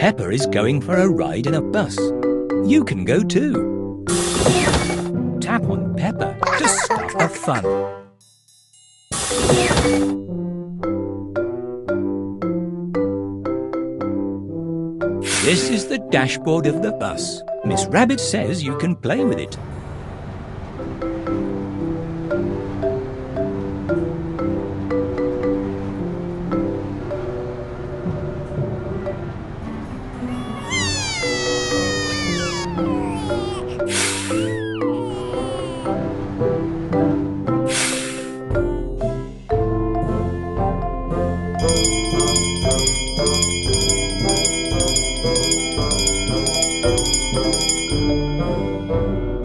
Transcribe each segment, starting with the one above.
Peppa is going for a ride in a bus. You can go too. Tap on Peppa to start the fun. This is the dashboard of the bus. Miss Rabbit says you can play with it.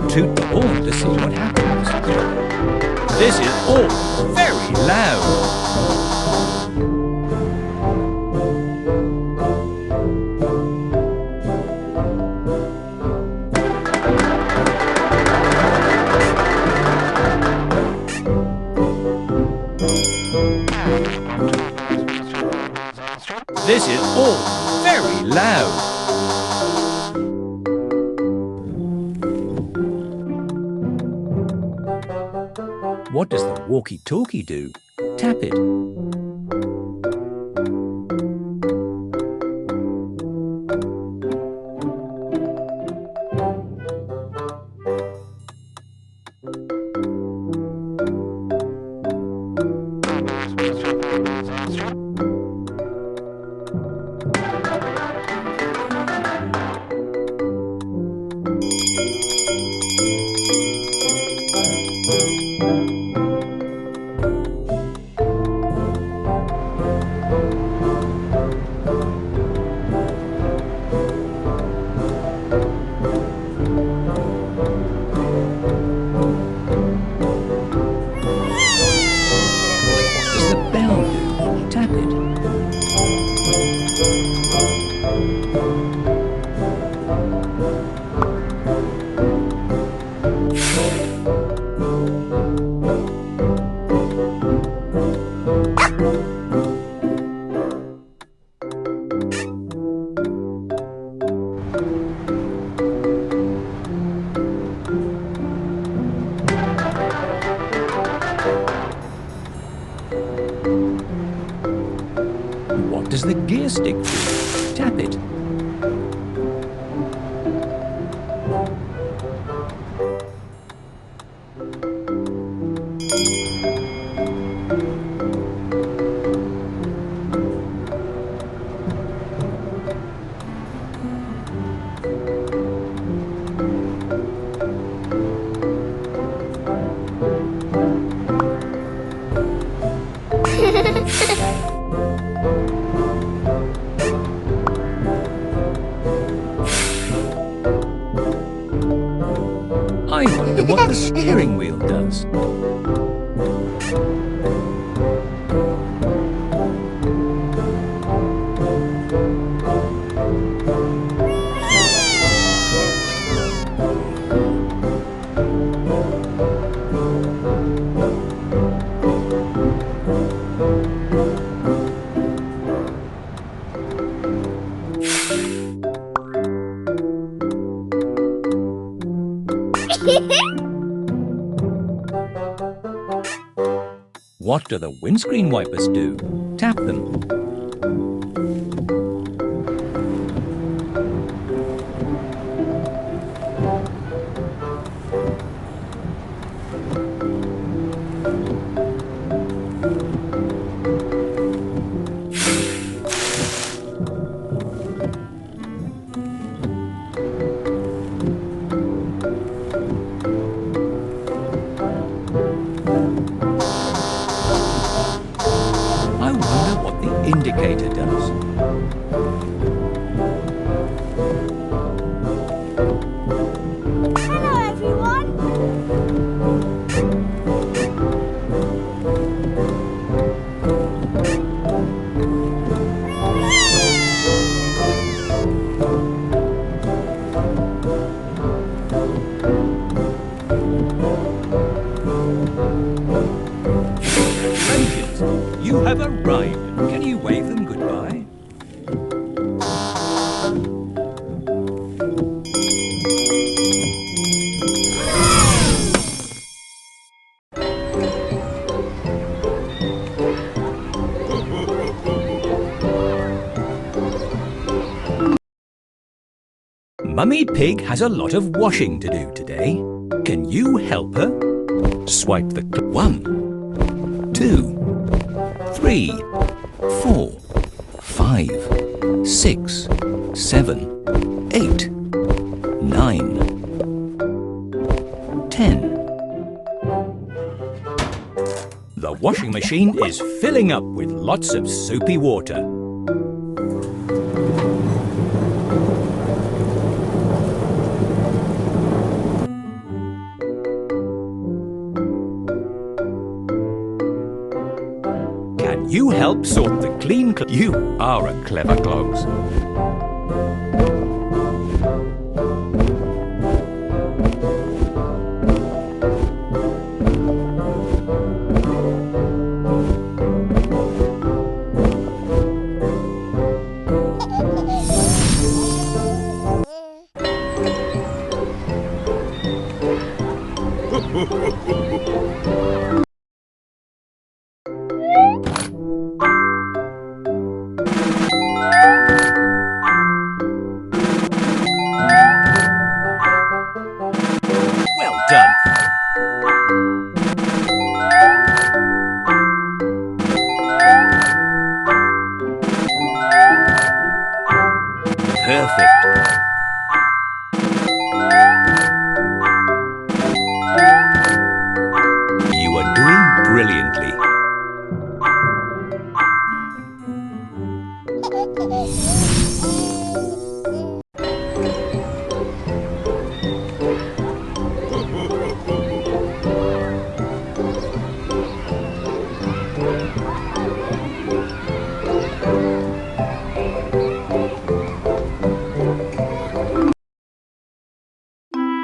Toot the horn to see what happens. This is all very loud. This is all very loud. What does the walkie-talkie do? Tap it. What does the gear stick do? Tap it. I wonder what the steering wheel does. What do the windscreen wipers do? Tap them. Indicator does. Hello, everyone. Engines, you have arrived. Can you wave them goodbye? Mummy Pig has a lot of washing to do today. Can you help her? Swipe the 1, 2, 3, 4, 5, 6, 7, 8, 9, 10. The washing machine is filling up with lots of soapy water. Can you help sort the clean clothes? You are a clever clogs. Well done. Perfect. You are doing brilliantly.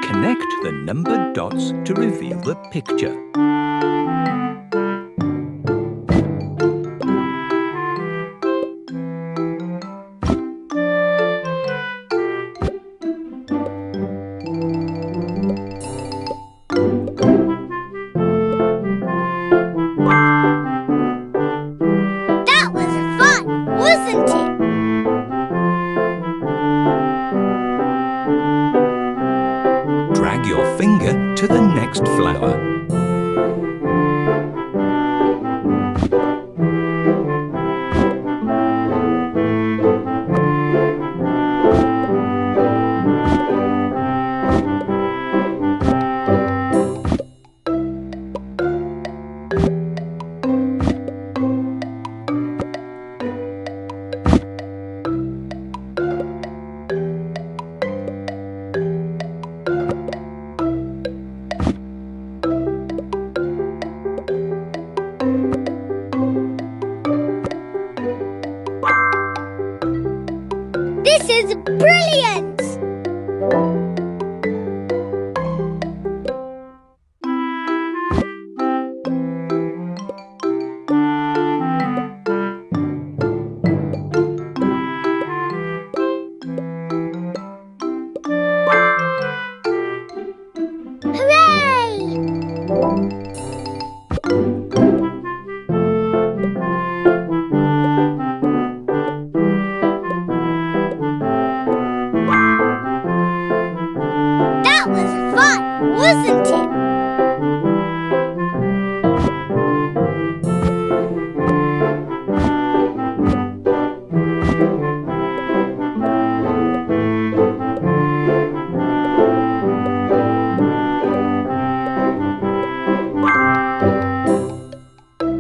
Connect the numbered dots to reveal the picture. That was fun, wasn't it? Drag your finger to the next flower. This is brilliant! That was fun, wasn't it?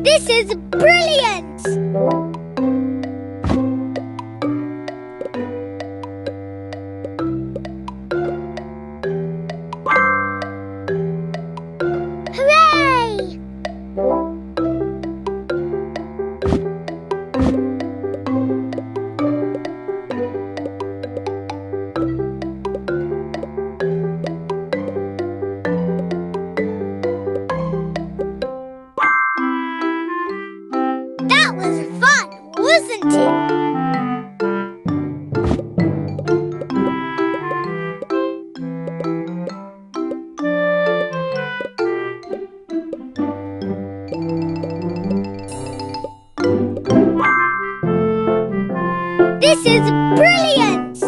This is brilliant! Hooray! That was fun, wasn't it? This is brilliant!